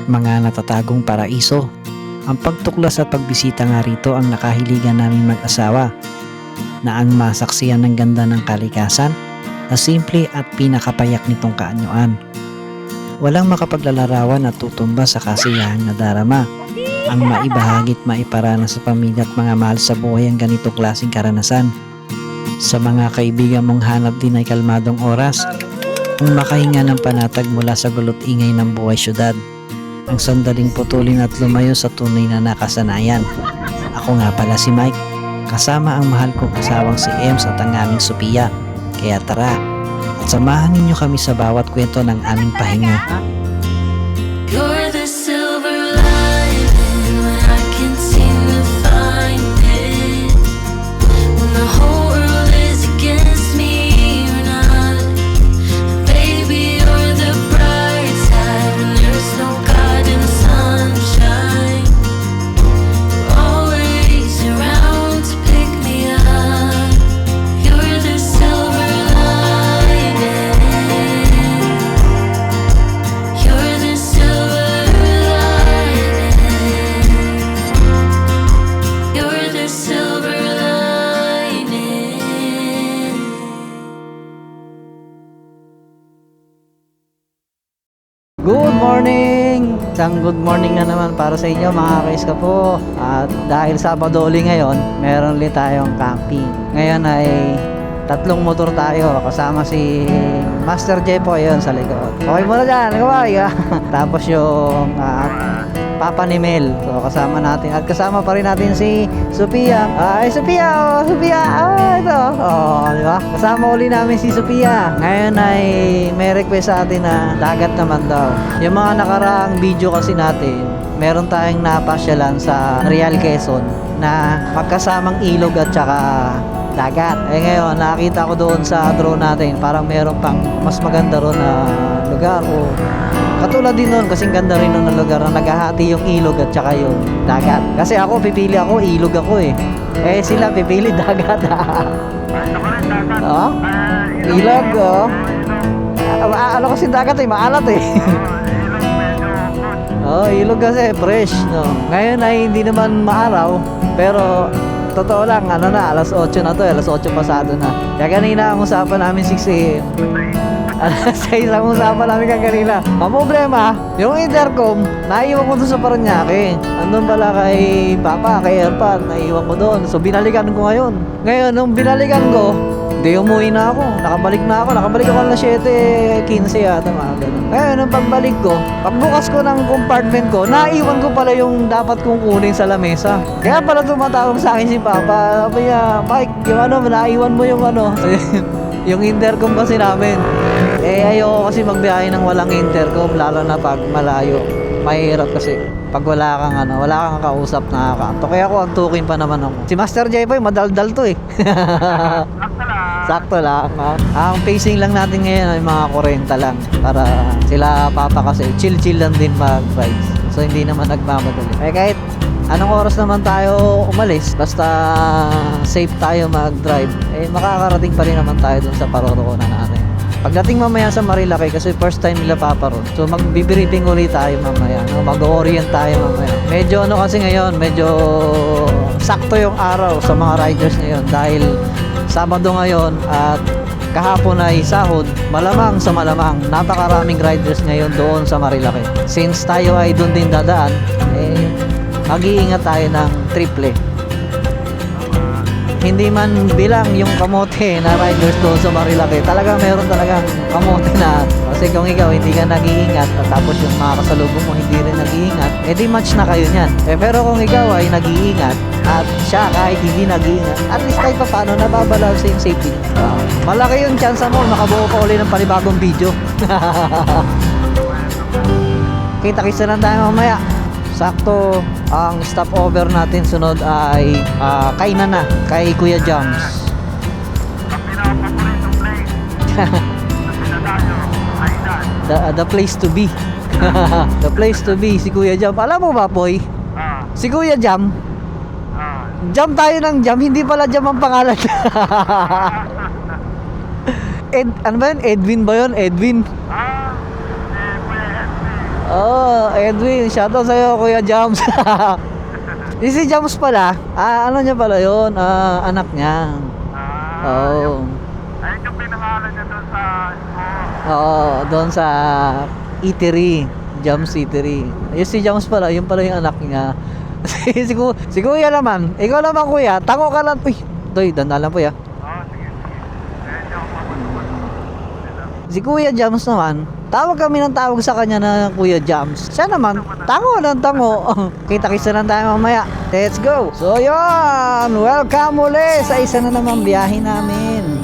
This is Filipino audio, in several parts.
mga natatagong paraiso. Ang pagtuklas at pagbisita nga rito ang nakahiligan namin mag-asawa na ang masaksiyan ng ganda ng kalikasan na simple at pinakapayak nitong kaanyuan. Walang makapaglalarawan at tutumba sa kasiyahang nadarama. Ang maibahagit maiparana sa pamilya at mga mahal sa buhay ang ganitong klaseng karanasan. Sa mga kaibigan mong hanap din ay kalmadong oras, ang makahinga ng panatag mula sa gulot ingay ng buhay syudad. Ang sandaling putulin at lumayo sa tunay na nakasanayan. Ako nga pala si Mike, kasama ang mahal kong asawang si Ems at ang aming Sophia. Kaya tara, at samahan ninyo kami sa bawat kwento ng aming pahinga. You're the silver lining when I can't seem to find it. When the whole world is against me, you're not. Baby, you're the bright side when there's no God in the sunshine. You're always around to pick me up. You're the silver lining. You're the silver lining. You're the silver lining. Good morning! Isang good morning na naman para sa inyo mga ka po. At dahil Sabado uli ngayon, meron ulit tayong camping. Ngayon ay tatlong motor tayo. Kasama si Master J po yun sa likod. Okay muna dyan, kaway. Tapos yung Papa ni Mel. So kasama natin. At kasama pa rin natin si Sophia. Ay, Sophia! Oh, Sophia! Ito! Oh, di ba? Kasama uli namin si Sophia. Ngayon ay may request sa atin na dagat naman daw. Yung mga nakaraang video kasi natin, meron tayong napasyalan sa Real Quezon na magkasamang ilog at saka dagat. Eh ngayon, nakita ko doon sa drone natin, parang meron pang mas maganda ron na lugar o katulad din nun, kasing ganda rin nun na lugar na naghahati yung ilog at saka yung dagat. Kasi ako, pipili ako, ilog ako eh. Eh sila pipili dagat. Oh? Ilog, oh. Ano kasi dagat eh, maalat eh. Oh, ilog kasi fresh, no. Ngayon ay hindi naman maaraw, pero totoo lang, ano na, alas 8 na to, alas 8 pasado na. Kaya kanina ang usapan namin 6 AM. Sa isang usapan namin kanina. Ang problema, yung intercom, naiwan ko doon sa Paranaque. Andun pala kay Papa, kay Erpan, naiwan ko doon. So binalikan ko ngayon. Ngayon, nung binalikan ko, di umuwi na ako. Nakabalik ako na 7:15 yata, mga ganun. Ngayon, nung pagbalik ko, pagbukas ko ng compartment ko, naiwan ko pala yung dapat kong kunin sa lamesa. Kaya pala tumatawag sa akin si Papa. Sabi niya, Mike, yung ano, naiwan mo yung ano. Yung intercom kasi namin. Eh ayoko kasi magbiyahe ng walang intercom, lalo na pag malayo. Mahirap kasi pag wala kang kausap, nakakaantok. Kaya ako antukin pa naman ako. Si Master J Boy madaldal to eh. Sakto lang. Ang pacing lang natin ngayon ay mga 40 lang para sila Papa kasi chill lang din mag-ride. So hindi naman nagmamadali. Eh kahit anong oras naman tayo umalis, basta safe tayo mag-drive, eh makakarating pa rin naman tayo dun sa paroroonan natin. Pagdating mamaya sa Marilaki, kasi first time nila Papa ron, so magbibriefing ulit tayo mamaya, no? Mag-orient tayo mamaya. Medyo ano kasi ngayon, medyo sakto yung araw sa mga riders ngayon dahil Sabado ngayon at kahapon ay sahod. Malamang sa malamang napakaraming riders ngayon doon sa Marilaki. Since tayo ay doon din dadaan, eh mag-iingat tayo ng triple. Hindi man bilang yung kamote na riders doon sa Marilaki, talagang meron talagang kamote na kasi kung ikaw hindi ka nag-iingat at tapos yung mga kasalubong mo hindi rin nag-iingat, edi match na kayo niyan. Eh pero kung ikaw ay nag-iingat at siya kahit hindi nag-iingat, at least kahit pa paano nababalance yung safety. Malaki yung chance mo makabuo ka ulit ng panibagong video. Kita-kita lang tayo mamaya. Sakto, ang stopover natin sunod ay kainan na kay Kuya Jams. The place to be. The place to be si Kuya Jam. Alam mo ba, Poy? Si Kuya Jam. Jam tayo ng Jam, hindi pala Jam ang pangalan. Ano ba yun? Edwin ba yun? Edwin. Oh, Edwin, shoutout sa'yo, Kuya Jams. Si Jams pala, ano niya pala yun, anak niya. Oo. Ayun yung pinangalan niya doon sa Oo, doon sa eatery, Jams Eatery. Yung si Jams pala, yun pala yung anak niya. si Kuya naman, ikaw naman Kuya, tango ka lang. Uy, Doy, dandalan po ya. sige. Ayun yung Si Kuya Jams naman, tawag kami ng tawag sa kanya na Kuya Jams. Siya naman, tango ng tango. Kita-kisa lang tayo mamaya. Let's go! So yun, welcome uli sa isa na namang biyahe namin.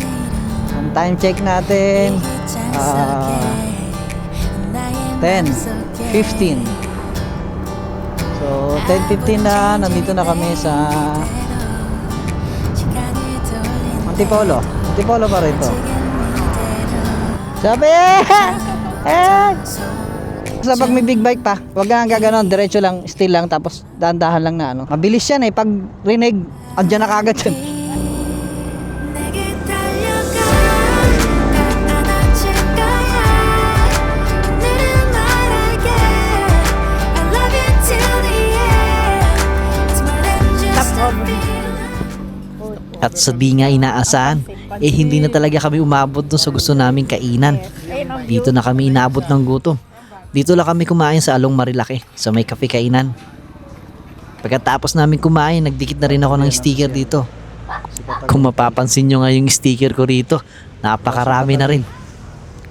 Ang time check natin, 10:15. So 10:15 na, nandito na kami sa Antipolo. Antipolo pa rin to. Sabi! Sa pag may big bike pa, wag kang gaganon, diretso lang, still lang, tapos dahan-dahan lang na ano. Mabilis yan eh, pag rinig, andyan na kagad yan. 내게 달려가 안아줄 거야 오늘은 말할게 I love you till the end It's more than just a feeling At sa di nga inaasahan, hindi na talaga kami umabot dun sa gusto naming kainan. Dito na kami inabot ng gutom. Dito lang kami kumain sa Along Marilaki, sa may kape kainan. Pagkatapos namin kumain, nagdikit na rin ako ng sticker dito. Kung mapapansin nyo nga yung sticker ko rito, napakarami na rin.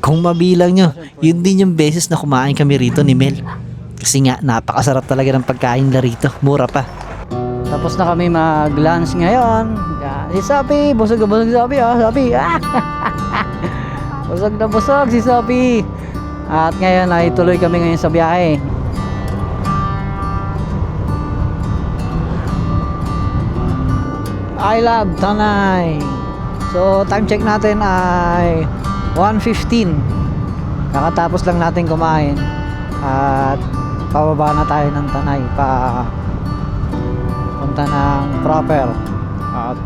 Kung mabilang nyo, yun din yung beses na kumain kami rito ni Mel. Kasi nga, napakasarap talaga ng pagkain na rito. Mura pa. Tapos na kami mag-lunch ngayon. Si Sophie, busog na busog si Sophie. Sophie. Busog na busog si Sophie. At ngayon ay tuloy kami ngayon sa biyahe. I love Tanay. So time check natin ay 1:15. Kakatapos lang natin kumain. At pababa na tayo ng Tanay punta ng Proper. At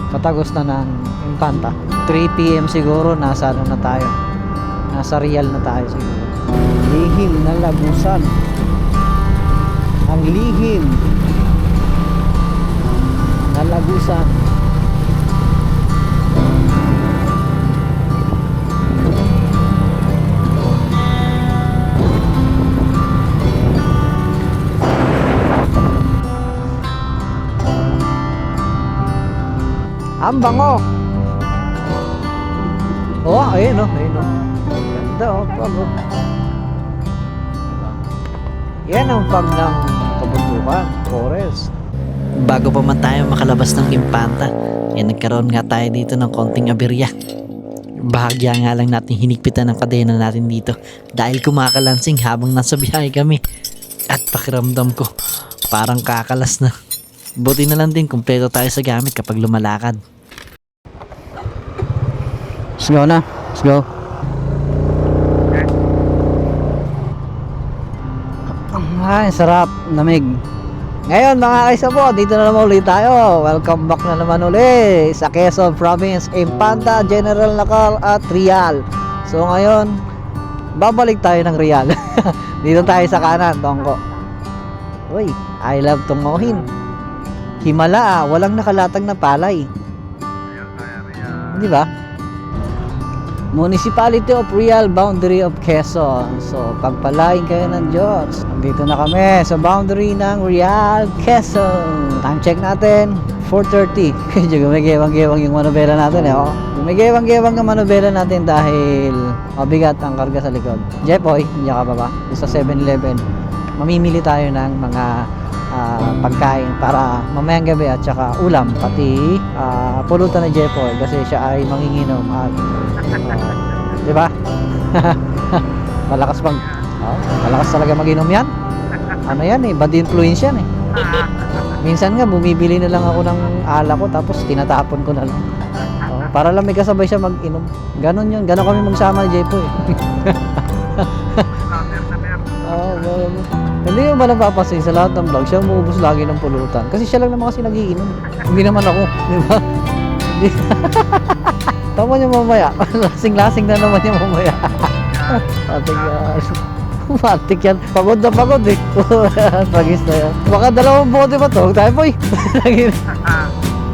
patagos na ng Infanta. 3 PM siguro nasa ano na tayo. Nasa Real na tayo siguro. Lihim na Lagusan. Ang lihim na Lagusan. Ang bango. Oh, ayun oh, ayun oh. Ganda oh, pag oh. Yan ang pag ng kabundukan, forest. Bago pa man tayo makalabas ng Infanta, nagkaroon nga tayo dito ng konting aberya. Bahagya nga lang natin hinigpitan ng kadena natin dito dahil kumakalansing habang nasa biyahe kami. At pakiramdam ko, parang kakalas na. Buti na lang din kumpleto tayo sa gamit kapag lumalakad. Let's go na. Let's go. Ay, sarap. Lamig. Ngayon mga kaisa po, dito na naman ulit tayo. Welcome back na naman ulit sa Quezon Province, Infanta, General Nakal at Real. So ngayon, babalik tayo ng Real. Dito tayo sa kanan, Tongko. Uy, I love Tungohin. Himala, walang nakalatag na palay. Di ba? Municipality of Real, boundary of Quezon. So, pagpalain kayo ng Diyos. Dito na kami sa boundary ng Real, Quezon. Time check natin, 4:30. Gumigewang-gewang yung manobela natin eh. Oh. Gumigewang-gewang ang manobela natin dahil mabigat ang karga sa likod. Jepoy, hindi ka ba ba? Sa 7-Eleven, mamimili tayo ng mga pagkain para mamayang gabi at saka ulam, pati pulutan ni Jepoy kasi siya ay manginginom at di ba? Malakas malakas talaga mag-inom yan. Ano yan eh, bad influence yan eh. Minsan nga bumibili na lang ako ng ala ko tapos tinatapon ko na lang. Para lang may kasabay siya mag-inom. Ganon yun, ganon kami magsama ni Jepoy. Hindi mo ba napapansin sa lahat ng vlog, siya umuubos lagi ng pulutan. Kasi siya lang naman kasi nagiinom. Hindi naman ako, di ba? Tama niya mamaya. Lasing-lasing na naman niya mamaya. Ate God. Matik yan. Pagod na pagod eh. Pagis na yan. Baka 2 bote pa to. Huwag tayo po eh.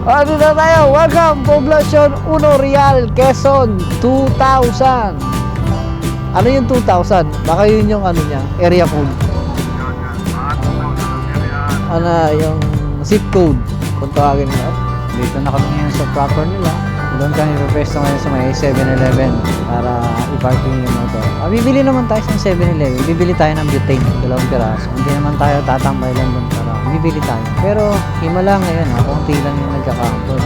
Ano na tayo? Welcome, Poblacion 1 Real, Quezon, 2,000. Ano yung 2,000? Baka yun yung ano niya, area code. Ano yung zip code kung tawagin nila. Dito na kami ngayon sa proper nila. Doon kami pupesto ngayon sa may 7-Eleven para i-parking yung motor. Bibili naman tayo sa 7-Eleven. Bibili tayo ng butane, 2 piraso. Hindi naman tayo tatambay lang doon para bibili tayo. Pero himala ngayon konti lang yung nagkakampos.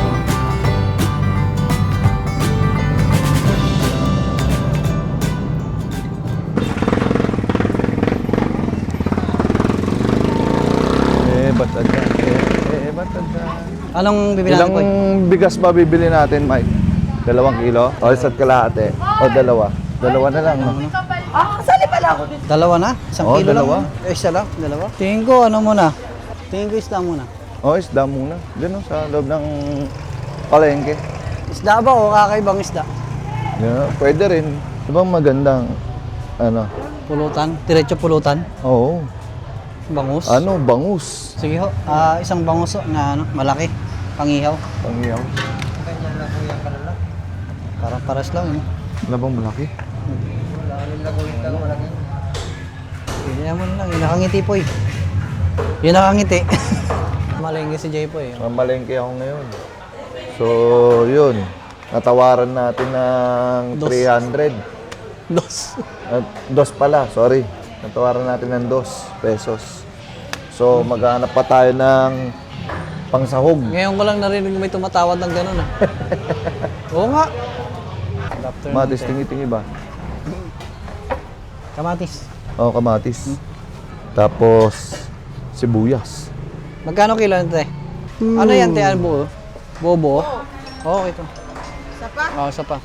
Anong bibili Ilang natin? bigas ba bibili natin, Mike? 2 kilo? O isa't kalahati? O 2? 2 na lang, no? Dalawa na? Isang Oo, kilo dalawa. lang? Isa lang? Dalawa? Tingin ko ano muna? Tingin ko isda muna. O, isda muna. Diyan, no, sa loob ng palengke. Isda ba o kakaibang isda? Yan, pwede rin. Diba magandang, ano? Pulutan? Diretso pulutan? Oo. Bangus? Ano, bangus. Sige ho, isang bangus ho, na ano, malaki. Pangihaw. Pangiyaw. Parang paras lang, ano? Wala bang malaki? Kaya mo na lang, yung nakangiti po eh. Yung nakangiti. Malengke si Jay po eh. Mamalengke ako ngayon. So, yun. Natawaran natin ng Dos. 300. Dos. Dos pala, sorry. Natawaran natin ng 2 pesos. So, maghanap pa tayo ng pangsahog. Ngayon ko lang narinig may tumatawad ng gano'n ah. Oo nga. Kamatis, tingi-tingi ba? Kamatis. Oo, kamatis. Tapos, sibuyas. Magkano kilo nito eh? Ano yan te? Ano buo? Bobo? Oo, ito. Sapa? Oo, sapa.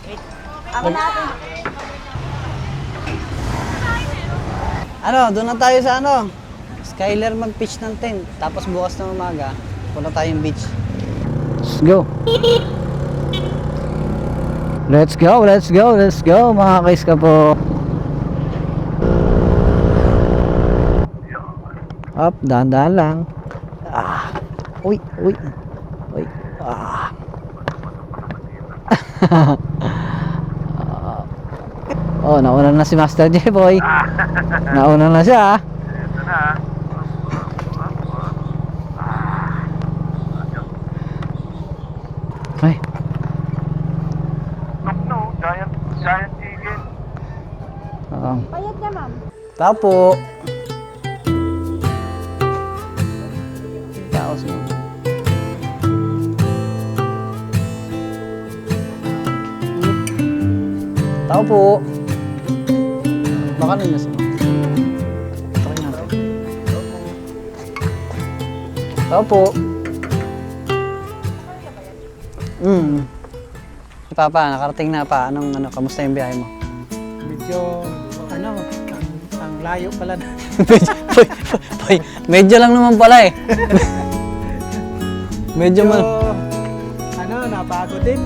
Ano, doon na tayo sa ano? Skyler mag-pitch ng tent. Tapos bukas ng umaga, punta tayong beach. Let's go. Let's go, let's go, let's go mga kais ka po. Up, dahan-dahan lang. Uy, uy. Uy. Oh, nauna na si Master J Boy. Nauna na siya. Ito na. Ay, No, giant chicken. Payag na, ma'am. Tapo. Taos mo. Tao po. Baka na nasa. Try natin. Tao po. Si Papa, nakarating na pa. Kamusta yung biyahe mo? Medyo, ang layo pala na. Medyo lang naman pala eh. Medyo Napagod din.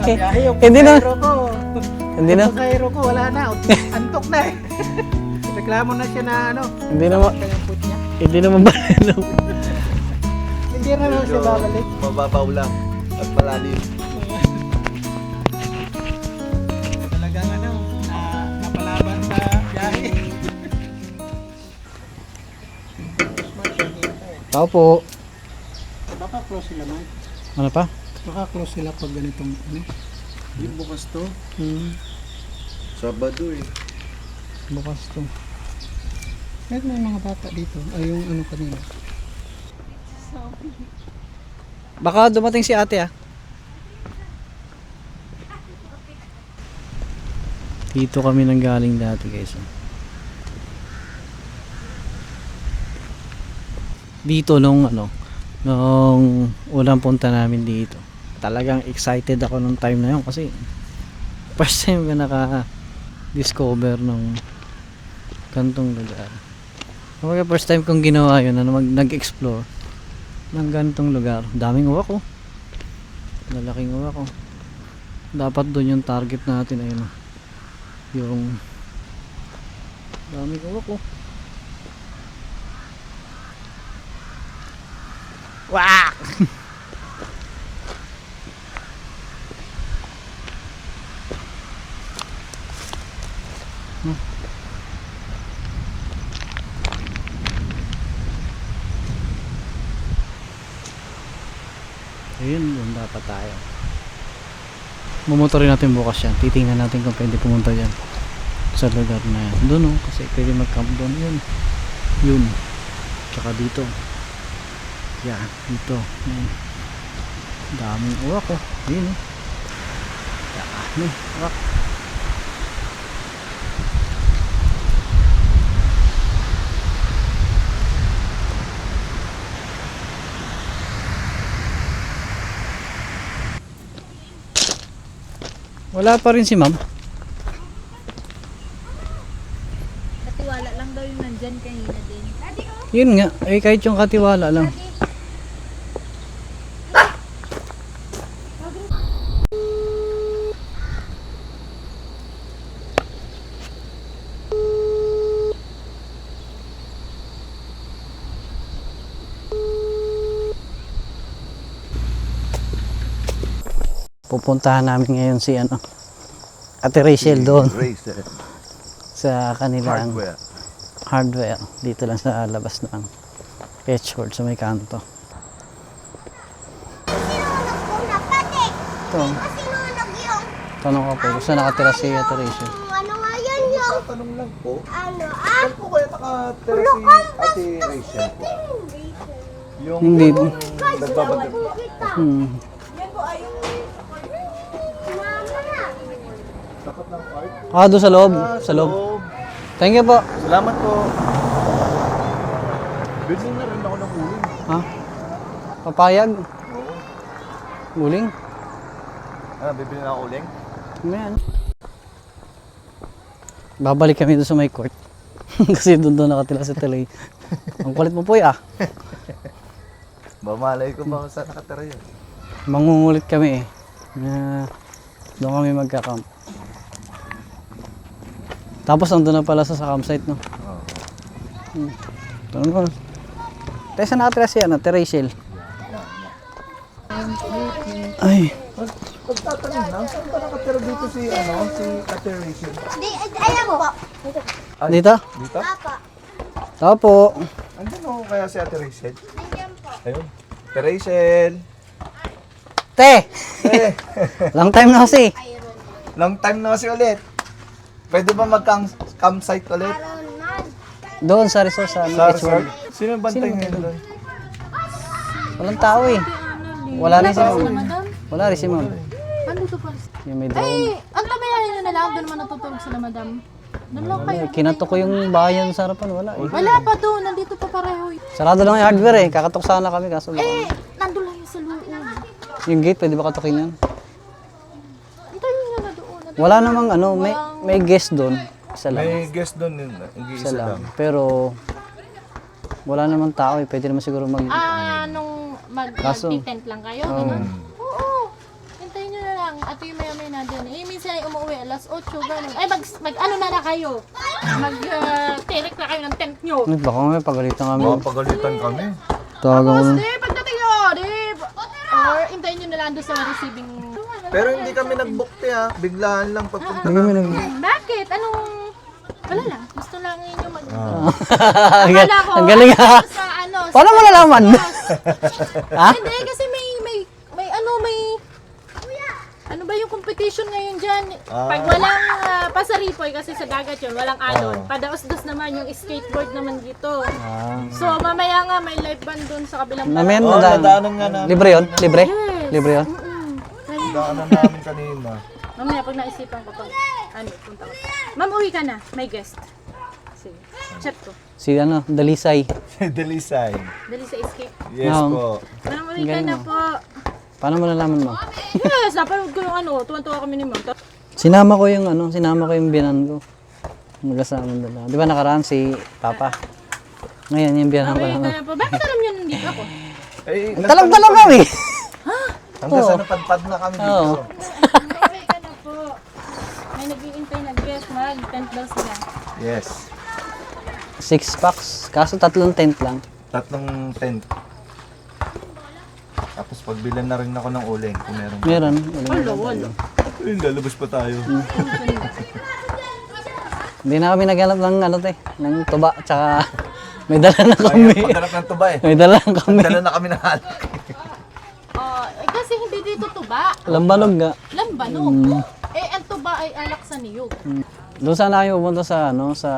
Hindi Hindi na. ko. Hindi na. Yung pasahero ko, wala na. Antok na eh. Reklamo na siya na Hindi naman. kanyang food niya. Hindi naman ba? Hindi na naman siya babalik. Mababaw lang at malalim. Talagang napalaban sa biyahe. Tao po. Baka close sila man. Ano pa? Baka close sila pag ganitong Di bukas to. Sabado eh. Bukas to. Kahit may mga bata dito. Ay yung kanina. Baka dumating si ate ah. Dito kami nang galing dati guys. Dito nung unang punta namin dito. Talagang excited ako nung time na yun kasi first time ko naka-discover ng gantong lugar. Kumbaga first time kong ginawa yun nag-explore ng gantong lugar. Daming uwak oh. Lalaking uwak oh. Dapat doon yung target natin ayun oh. Yung Dami ko ako. Wah! Ayun, doon dapat tayo. Mumotorin natin bukas yan. Titingnan natin kung pwede pumunta dyan sa lugar na yan. Doon oh, kasi pwede mag-camp doon. Yun. Yun. Tsaka dito. Yan, dito. Yan. Daming uwak oh. Yun oh. Yan, uwak. Wala pa rin si ma'am. Katiwala lang daw yung nandyan kanina din. Yun nga, eh kahit yung katiwala lang. Pupuntahan namin ngayon si ano, Ate Rachel doon Racer. sa kanilang Hardware. hardware. Dito lang sa labas ng Pet World sa may kanto. Ito. Tanong ko po, saan nakatira si Ate Rachel? Ano nga yan yung Tanong lang po. ano Saan po kaya nakatira si Ate Rachel po? Yung Hindi. nagbabagay. Dapat ng card? Ah, doon sa loob. Sa loob. Thank you po. Salamat po. Bili na rin ako ng uling. Ha? Papayag? Uling? Ano, bibili na ako uling? Ayan. Babalik kami doon sa may court. Kasi doon nakatira si Talay. Ang kulit mo po ah. Bamalay ko ba kung saan nakatira yun? Mangungulit kami eh. Doon kami magka-camp. Tapos nandun na pala sa campsite no. Oo. Doon ko. Tayo saan nakatira si ano, Rachel? Ay. Pagtatanong lang, saan ba nakatira dito si, si Ate Rachel? Di, alam mo. Dito? Dito? Papa. Tao po. Andyan o kaya si Ate Rachel? Nandiyan po. Ayun. Ate Rachel! Te! Eh, Long time na kasi. long time na kasi ulit. Pwede ba mag-campsite ulit? Aron man. Doon sa resort sa Sa Beach World. resort? Sino ang bantay ngayon doon? Walang tao eh. Wala rin si ma'am. Madam, Wala rin si ma'am. nandito pa. Yung may drone. Ay, ang tamayanin nyo na lang. Doon naman natutulog sila, madam. Doon lang kayo. Kinatok ko yung bayan sa harapan. Wala eh. Wala pa doon. Nandito pa pareho. Sarado lang yung hardware eh. Kakatok sana kami kaso lang. Nandun lang yung sa loob. Yung gate, pwede ba katukin yan? Antayin nyo na doon. Wala namang ano, may guest doon. Isa lang. May guest doon yun. Isa Isa lang. lang. Pero wala namang tao eh. Pwede naman siguro mag... Nung Kaso- mag-tent lang kayo, ganun. Oo. Hintayin nyo na lang. At yung maya-maya na din. Eh, minsan ay umuwi alas 8, ganun. Ay, ano na kayo? Mag-tirik na kayo ng tent nyo. Ano, baka may pagalitan kami. Mga pagalitan kami. Tawagan ko Tapos, na. di, pagdating nyo, di, or hintayin nyo na lang doon sa receiving. Pero hindi kami nag-bookte ha. Biglaan lang pagpunta Hindi kami namin. Bakit? Anong, wala lang. Gusto lang ninyo mag... Ang galing ha. Sa ano, sa Paano mo nalaman? Ha? Hindi, kasi may ano ba yung competition ngayon dyan? Pag walang pasaripoy, kasi sa dagat yun, walang alon. Padaos-dos naman yung skateboard naman dito. So, mamaya nga may live band dun sa kabilang Namin, Oo, nadaanan nga namin. Libre yun? Libre? Yes. Libre yun? Daanan namin kanina. Mamaya pag naisipan ko pag punta ko. Ma'am, uwi ka na. May guest. Sige. Chat ko. Si ano, Dalisay. Delisay. Dali sa escape. Yes Oo. po. Ma'am, uwi ka na po. Paano mo nalaman mo? Yes, napanood ko yung ano. Tuwan-tuwa kami ni Ma'am. Sinama ko yung biyanan ko. Magkasama doon. Di ba nakaraan si Papa? Ngayon yung biyanan ko Uwi lang. ka na po. Bakit alam niyo nandito ako? Eh, Talag-talag kami! hanggang sa napadpad na kami dito. Oo. Uwi ka na po. May nag-iintay na guest. Mag-tent daw sila. Yes. 6 packs. Kaso 3 tent lang. 3 tent. Tapos pagbilan na rin ako ng uling kung meron. Meron. Wala. Ayun, lalabas pa tayo. Hindi na kami naghanap ng ano te, ng tuba, tsaka may dala na kami. Paghanap ng tuba eh. May dala na kami. Dala na kami ng alak. Kasi hindi dito tuba. Lambanog nga. Lambanog. Eh, ang tuba ay alak sa niyog. Doon sana kayo pumunta sa ano, sa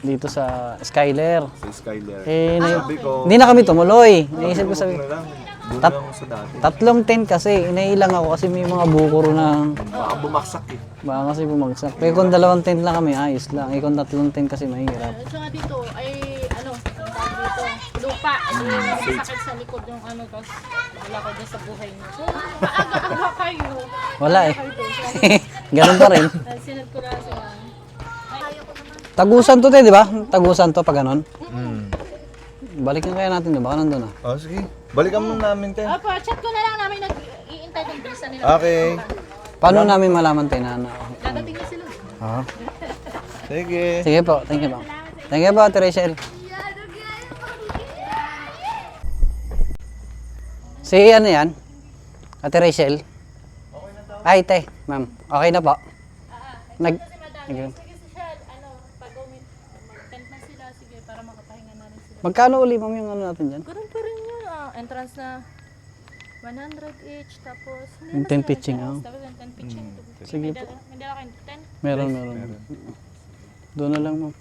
dito sa Skyler. Sa Skyler. Eh, Sabi ko, hindi na kami tumuloy. Naisip ko sabi, na lang. Doon Tat- lang sa dati. 3 tent kasi, inailang ako kasi may mga bukuro na Baka bumaksak eh. baka kasi bumagsak. Pero kung 2 tent lang kami, ayos lang. Eh kung 3 tent kasi mahirap. At saka dito ay ano, ang tawag dito, lupa. Sakit sa likod yung ano, tapos wala ko dyan sa buhay niyo. So, maaga-aga kayo. Wala eh. Ganun pa rin. Sinad ko na sila. Tagusan to, te, di ba? Tagusan to pag ganon. Hmm. Balikan kaya natin doon, baka nandun na. Oh, sige. Balikan mo namin, te. Opo, chat ko na lang namin nag-iintay ng bilisan nila. Okay. Paano namin malaman, te, na ano? Dadating na sila. Ah. Sige. Sige po, thank you po. Thank you po, Ate Rachel. Si ano yan? Ate Rachel? Ay, te, ma'am. Okay na po. Nag... Nag- Sige si Shell, ano, pag mag-tent na sila, sige, para makapahinga na rin sila. Magkano uli, ma'am, yung ano natin dyan? Ganun pa rin yun, entrance na 100 each, tapos Yung 10 pitching, oh. oh. Tapos yung 10 pitching. Sige May po. dala kayong 10? Meron. Doon na lang, ma'am.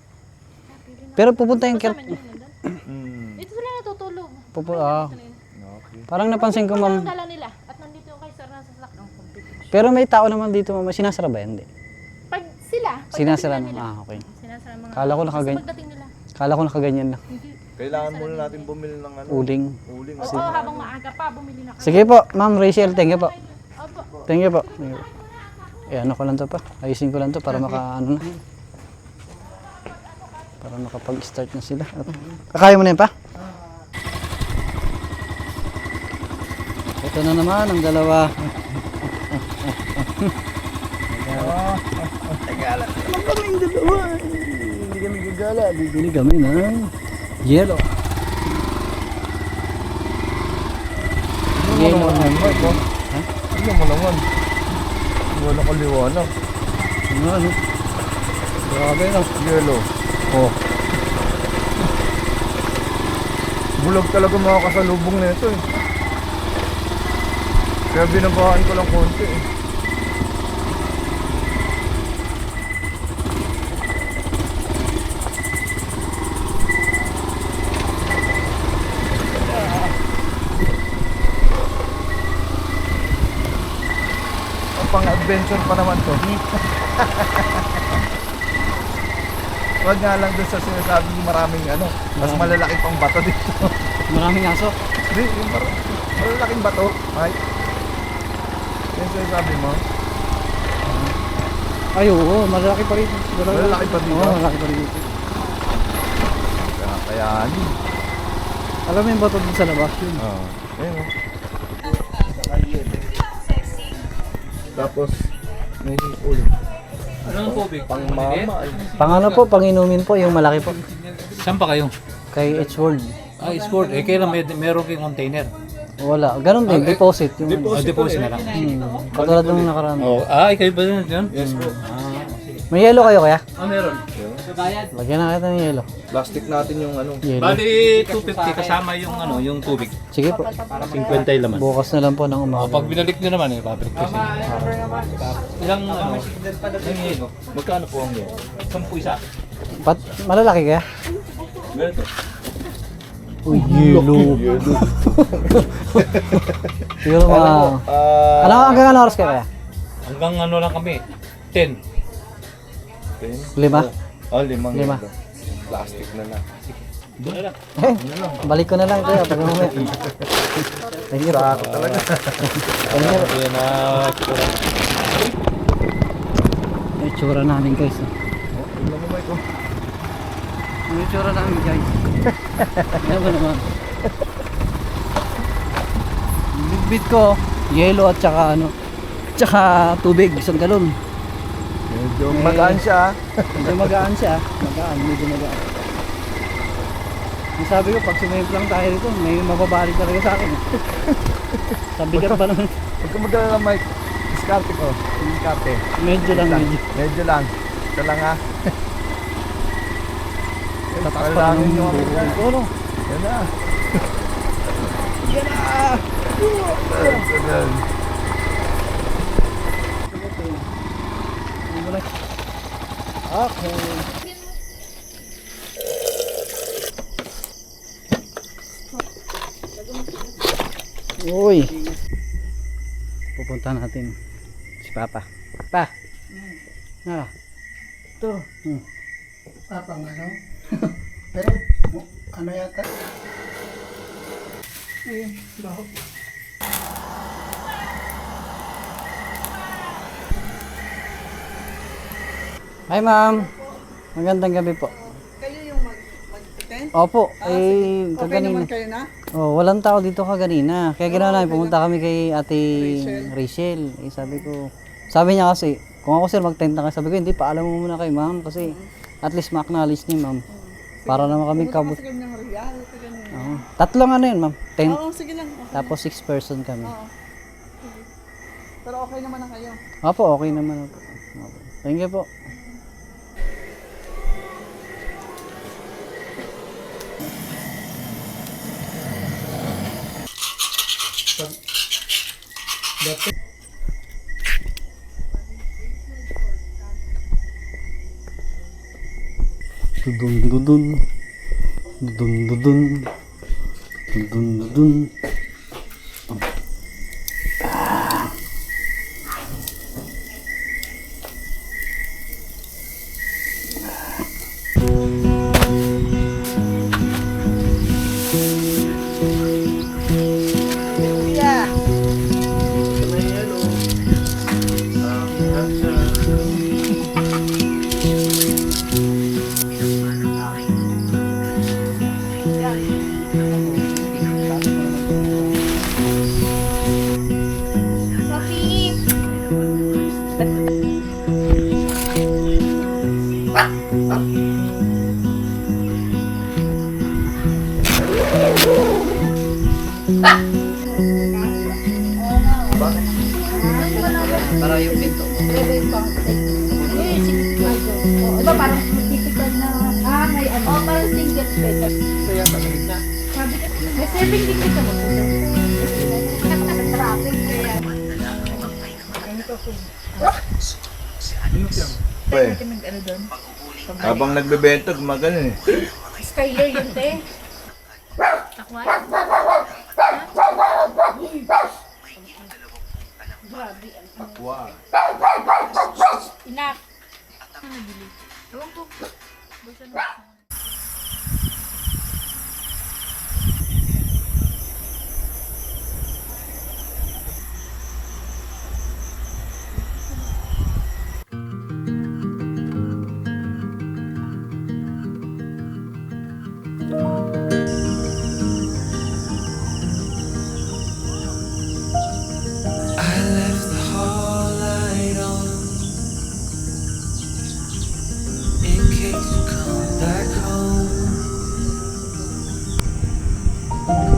Pero pupunta yung Namin yun, nandun. Hmm. Dito sila natutulog. Okay. Parang napansin ko, Ang ma'am. dala nila. At nandito yung kay Sir nasa sasakyan. Competition. Pero may tao naman dito, ma'am. Sinasara ba yan? Hindi. Pag sila, Sinasara pagdating na. nila. Ah, okay. Sinasara mga... Kala ko nakaganyan. Basta pagdating nila. Kala ko nakaganyan lang. Kailangan muna natin bumili ng ano. Uling. Uling. Oo, habang maaga pa, bumili na kayo. Sige po, ma'am Rachel. Thank you po. Opo. Thank you po. Thank you po. Eh, ano ko lang to pa. Ayusin ko lang to para ano na. Para makapag-start na sila. Kakaya mo na yun pa? Ito na naman ang dalawa. Tagala. Naman kaming dalawa. Hindi kami gagala. Bibili kami ng yelo. Yelo. Ha? Ano mo naman? Wala ka liwanag. Ano? Grabe no. Yellow. Oh. Bulag talaga mga kasalubong na ito eh. Kaya binabahan ko lang konti eh. Pang-adventure pa naman to. Huwag nga lang doon sa sinasabi maraming ano, mas malalaki pang bato dito. Maraming aso. Hindi, yung malalaking bato, Mike. Yan sinasabi mo. Ay, oo, malalaki pa rin. Malalaki pa dito? Oo, malalaki pa rin dito. Kaya ano. Alam mo yung bato dun sa labas yun. Oo. Ayun o. Tapos, may ulit. Anong tubig? Pang mama ay. Pang ano po, pang inumin po, yung malaki po. Saan pa kayo? Kay H-World. Sport. Kailan meron kayong container? Wala, ganun din, deposit. Yung, Deposit na lang. katulad ng nakaraan. Kayo ba yun? Yes po. May yelo kayo kaya? Meron. Lagyan na kita ng yelo. Plastic natin yung ano. Yelo. Bali, 250 kasama yung yung tubig. Sige po, 50 laman. bukas na lang po ng umaga. Pag binalik nyo naman, babalik ko siya. Ilang yelo? Magkano po ang yun? 10 isa. Malalaki kaya? Ganito. Uy, yelo. Siguro mga... Ano, hanggang ano oras kaya? Hanggang ano lang kami? 10. 5? Oh, limang Lima. yelo. Plastic na lang. Doon na lang. Balik ko na lang ito. Pag umumi. Thank you po. Sako talaga. Thank you po. Ayan na. Yung itsura namin guys. Tingnan mo, Mike. Yung itsura namin guys. Yan ba naman? Yung bitbit ko, yelo at saka ano, tsaka tubig, isang galon. Yung magaan siya. Medyo magaan siya. Medyo magaan. Ang sabi ko, pag sumimplang tayo rito, may mababalik talaga sa akin. Sa bigat pa naman. Huwag ka mag-alala, Mike. Diskarte ko. Diskarte. Medyo lang, medyo. Medyo lang. Ito lang ha. Tatas pa lang yung buhay ko, no? Yan na. Yan na! Yan. Okay. Uy. Pupunta natin si Papa. Pa. Ah. Ito. Hmm. Papang ano? Pero, ano yata? Ayun, baho. Hi, ma'am. Magandang gabi po. Kayo yung mag-tent? Opo, Okay kaganina. naman kayo na? Oh, walang tao dito kaganina. Kaya ginawa namin, pumunta kami kay Ate Rachel. Sabi niya kasi, kung ako sir mag-tent na kayo, sabi ko, hindi, paalam mo muna kay ma'am kasi at least ma-acknowledge ni ma'am. Para naman kami kabut. Sige ng real, ganyan. Oo. Tatlong ano yun, ma'am? Tent. Oo, sige lang. Okay. Tapos 6 person kami. Oo. Sige. Pero okay naman na kayo. Opo, okay naman. Opo. Thank you po. Dudun dudun dudun dudun dudun dudun. Para yung pinto. Diba parang typical na, may ano, parang single bed. Ito yata sa gitna. Sabi ko, may serving din dito mo. Traffic kaya. Pre, habang nagbebento, gumagano eh. Skyler yun, te. Takway? Grabe. Wow. Enough. Ewan ko. I left the hall light on in case you come back home.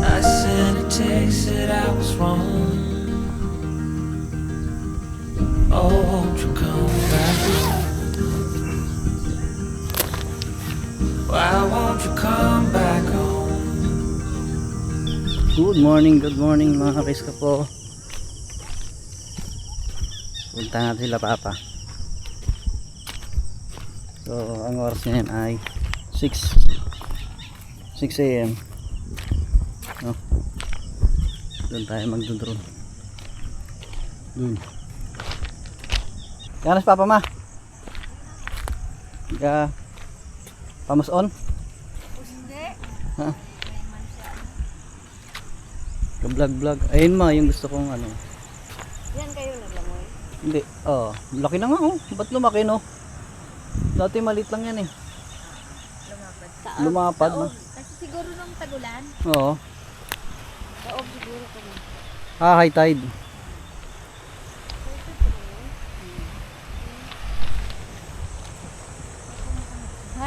I sent a text that I was wrong. Oh, won't you come back home? Why won't you come back home? Good morning mga kapis ko po. Punta natin sila Papa. So, ang oras ngayon ay 6 a.m. No? Doon tayo magdodrone. Doon. Kaya Papa ma? Ka pamas on? Hindi. Ha? Ka-vlog. Ayun ma, yung gusto kong ano. Yan kayo naglamoy. Hindi. Oh, laki na nga oh. Ba't lumaki no? Dati maliit lang yan eh. Lumapad na. Kasi siguro nung tagulan. Oo. Daob siguro kami. High tide.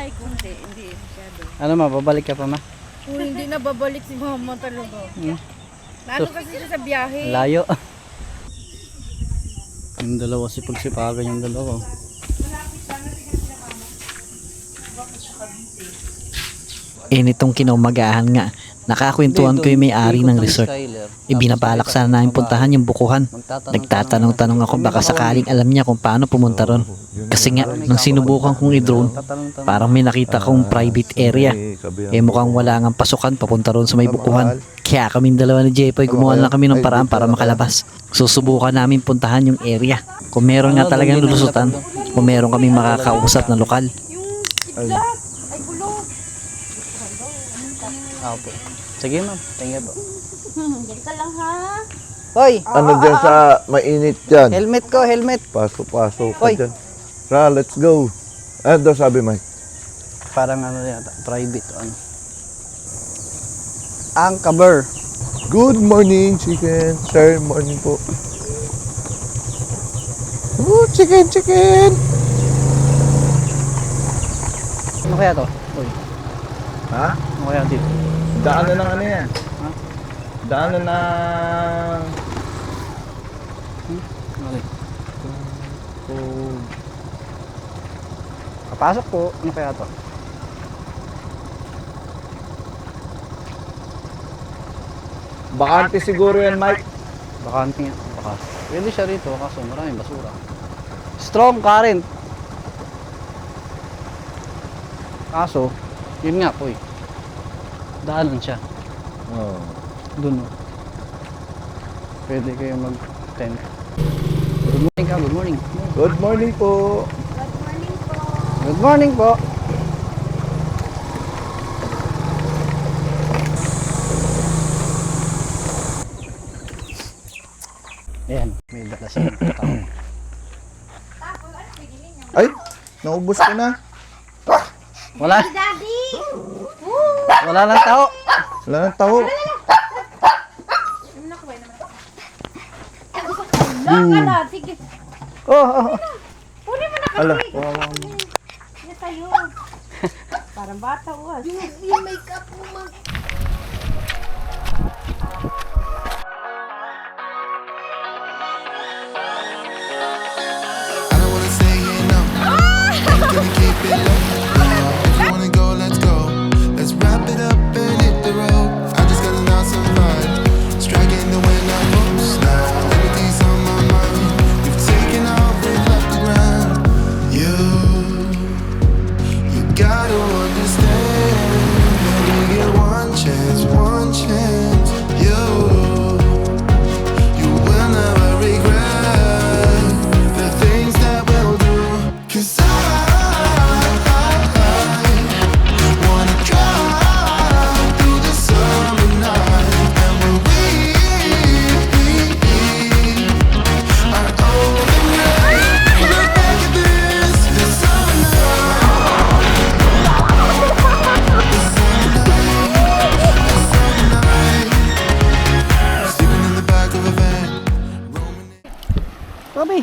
bahay ko. Hindi masyado. Ano ma, babalik ka pa ma? Kung hindi na babalik si mama talaga. Hmm. Lalo kasi siya sa biyahe. Layo. Yung dalawa sipag-sipagan yung dalawa. Nitong kinaumagahan nga, nakakwentuhan ko yung may-ari ng resort. Ibinabalak sana namin puntahan yung bukuhan. Nagtatanong-tanong ako baka sakaling alam niya kung paano pumunta ron. Kasi nga, nang sinubukan kong i-drone, parang may nakita kong private area. Mukhang wala ngang pasukan papunta ron sa may bukuhan. Kaya kaming dalawa ni Jepoy gumawa lang kami ng paraan para makalabas. Susubukan namin puntahan yung area. Kung meron nga talagang lulusutan, kung meron kaming makakausap na lokal. Opo. Sige ma'am, tingin po. Diyan ka lang ha. Hoy, Ano dyan sa mainit dyan? helmet ko, helmet. Pasok ka Hoy. dyan. Tara, let's go. Ano daw sabi, Mike? Parang ano yata, private ano. Ang cover. Good morning, chicken. Sir, morning po. Chicken, chicken. Ano kaya to? Hoy, Ha? ano kaya dito? Daanan ng ano yan? Daanan ng... Okay. Papasok po. Ano kaya to? Bakante siguro yan, Mike. Bakante nga. Baka. Pwede siya rito kaso maraming basura. Strong current. Kaso, yun nga po eh. Daanan siya. Oh. Doon. Pwede kayo mag-tent. Good morning ka, good morning. Good morning po. Good morning po. Ayan, may dala siya ng tao. Ay, naubos ko na. Wala. Wala lang tao. Wala nang taho. Ala, sige. Oh. Ala, kawawa mo. Yan tayo. Parang bata was. Yung makeup mo ma. I don't wanna say enough. I'm gonna keep it low. If you wanna go, let's go. Let's wrap it up and hit the road. I just gotta not survive. Striking the wind I'm most now. Everything's on my mind. We've taken off, we've left the ground. You gotta understand. You only get one chance, one chance. You will never regret the things that we'll do. 'Cause I wanna drive through the summer night. And when we are old and gray, look back at this, the summer night. The summer night. Sleeping in the back of a van. Toby.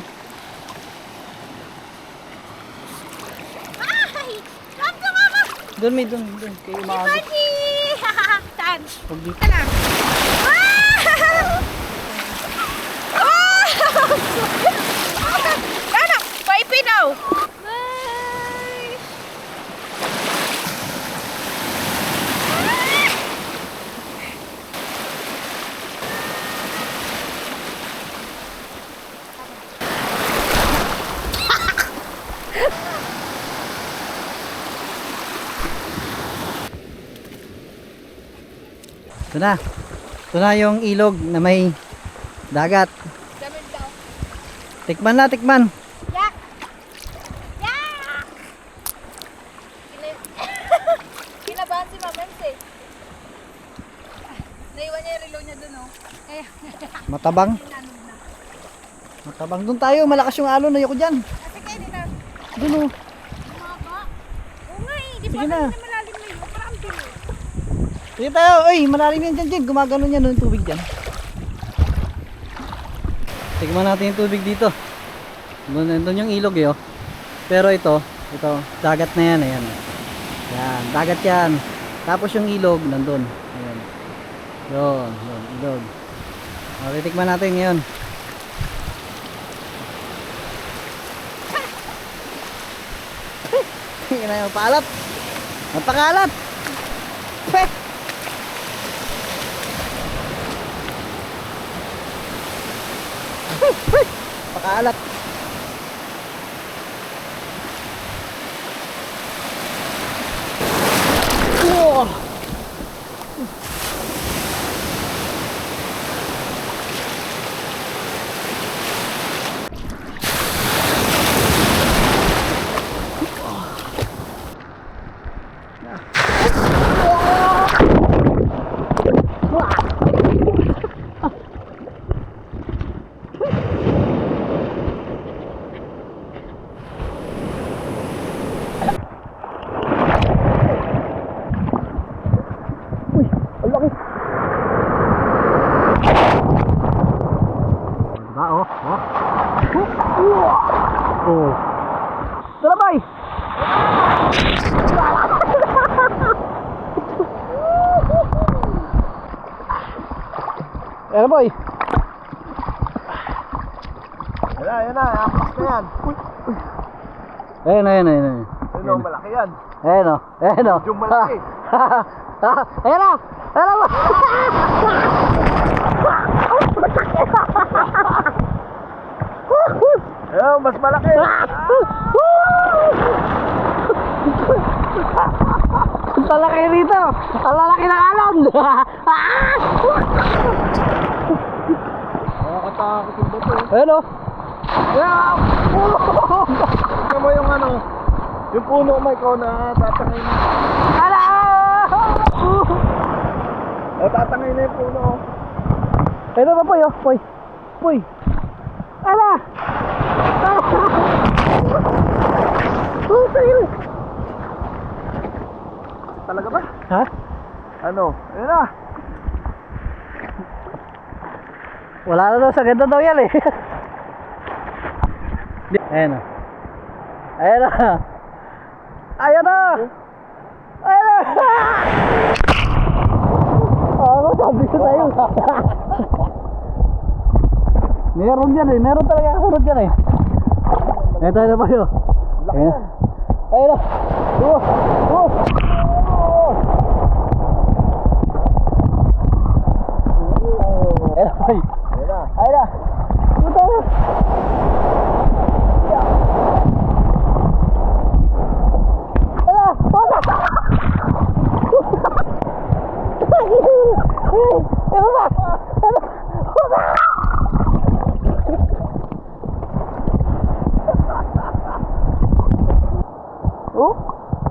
Doon may doon. Kayo maagot. Saan? Huwag dito. Ano? Paipinaw! Ito na. Ito na yung ilog na may dagat. Tikman na, tikman. Yak! Yak! Kinabahan si Mama eh. Naiwan niya yung relo niya dun oh. Kaya, Matabang. Matabang. Doon tayo, malakas yung alon. Ayoko dyan. kasi kayo nila. Doon oh. Mama. Oo nga eh. Di Sige ba na. na malalim na yun? Parang ang bilis. Sige tayo. Uy, malalim yan dyan, dyan. Gumagano yan yung tubig dyan. Tikman natin yung tubig dito. Doon yung ilog eh oh. Pero ito, dagat na yan. Ayan. Yan, dagat yan. Tapos yung ilog nandun. Ayan. Yun, ilog. O, titikman natin ngayon. Yan na yung paalat. Napakalat. Pek. Napakalat. Wow. Oh. Tara, boy! Tara, boy! Yan na. Apas na yan. Ayun. Ano, malaki yan. Ayun o. Yung malaki. Ayun na! Ayun, mas malaki. Ang lalaki rito! Ang lalaki ng alon! Nakakatakot yung bato. Ayun o! Tignan mo yung ano, yung puno mo ikaw na tatangay na. Ala! Tatangay na yung puno. Ito na, Poy, oh. Poy. Ala! Talaga ba? Ha? Ano? Ayun na. Wala na daw, sa ganda daw yan eh. Ayan o. Ayan na. Ayan na. Ayan na. Ano sabi ko tayo? Meron dyan eh. Meron talaga kasunod dyan eh. Ito na pa yun. Ayan na. Ayan na. Ayan na. Ayan na. Puta na.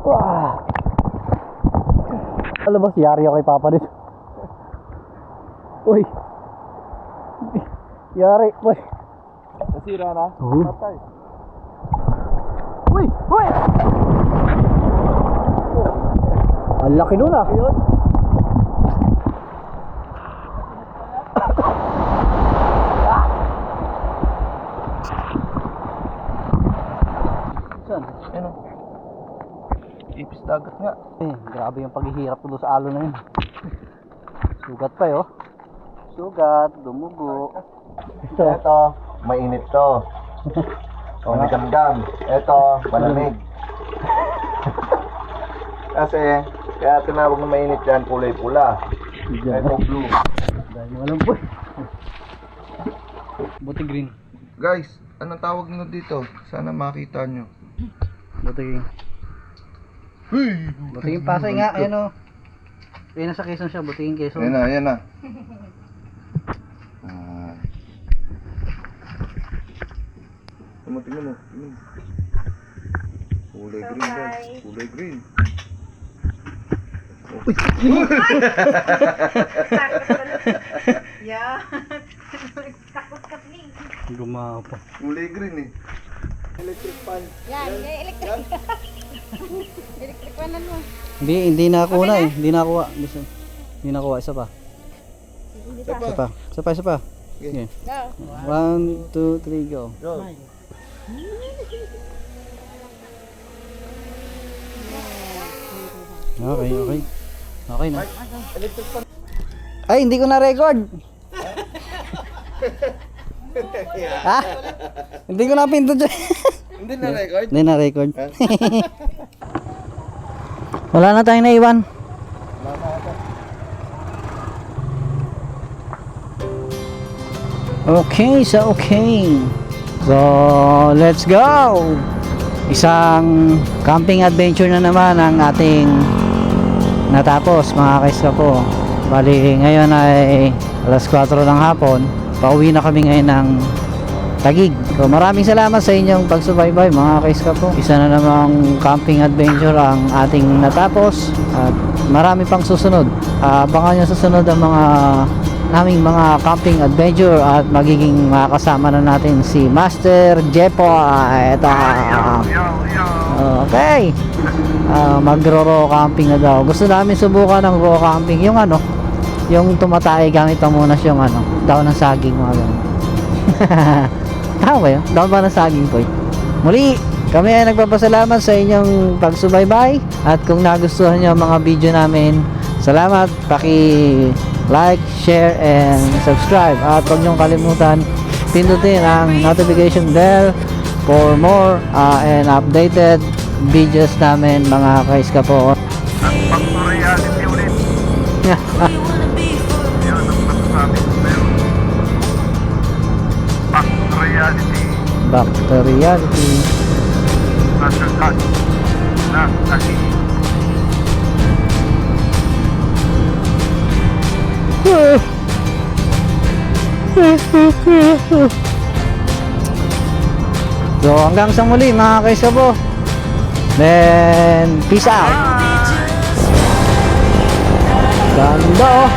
Wah. Alam mo, yari ako kay Papa dito. Uy. Yari, uy. Nasira na? Patay. Uy! Ang laki nun ah. Saan? Ano? Ipis dagat nga. Grabe yung paghihirap ko doon sa alon na yun. Sugat pa oh. Sugat, dumugo. Ito, mainit to. O, gamgam. Ito, malamig. Kasi, kaya tinawag na mainit yan, kulay pula. Ito, blue. Dahil mo alam po. Buti green. Guys, anong tawag nyo dito? Sana makita nyo. Buti. Buti yung Pasay nga, ayan o. Ayan na sa Quezon siya, buti yung Quezon. Ayan na. Tingnan mo. Kulay green guys. Kulay green. Yeah. Takot ka please. Gumapa. Kulay green eh. Electric pan. Yan, electric. Electric panan mo. Hindi nakuha na eh. Hindi nakuha. Hindi nakuha. Isa pa. Isa pa. Okay. Go. 1, 2, 3, go. Go. Okay, okay. Okay na. Ay, hindi ko na-record. Ha? Hindi ko na-pinto dyan. Hindi na record. Hindi na-record. Wala na tayong naiwan. Okay, so okay. So, let's go! Isang camping adventure na naman ang ating natapos mga kaiska po. Bali, ngayon ay alas 4 ng hapon. Pauwi na kami ngayon ng Taguig. So, maraming salamat sa inyong pagsubaybay mga kaiska po. Isa na namang camping adventure ang ating natapos. At marami pang susunod. Abangan nyo susunod ang mga naming mga camping adventure at magiging makakasama na natin si Master Jepo. Ito. Okay. Magro-raw camping na daw. Gusto namin subukan ng raw camping. Yung ano, yung tumatay gamit ang muna yung ano, daw ng saging mga ganun. Tama ba yun? Daw ba ng saging po? Muli, kami ay nagpapasalamat sa inyong pagsubaybay. At kung nagustuhan nyo ang mga video namin, salamat. Like, share, and subscribe. At huwag niyong kalimutan pindutin ang notification bell for more and updated videos namin mga kaiska po. Back to reality ulit. Yun ang masasabi ko sa'yo. Back to reality. Back to reality. Nasa kat. Na Taguig. So hanggang sa muli mga kaiska po. Then peace out. Ganda oh.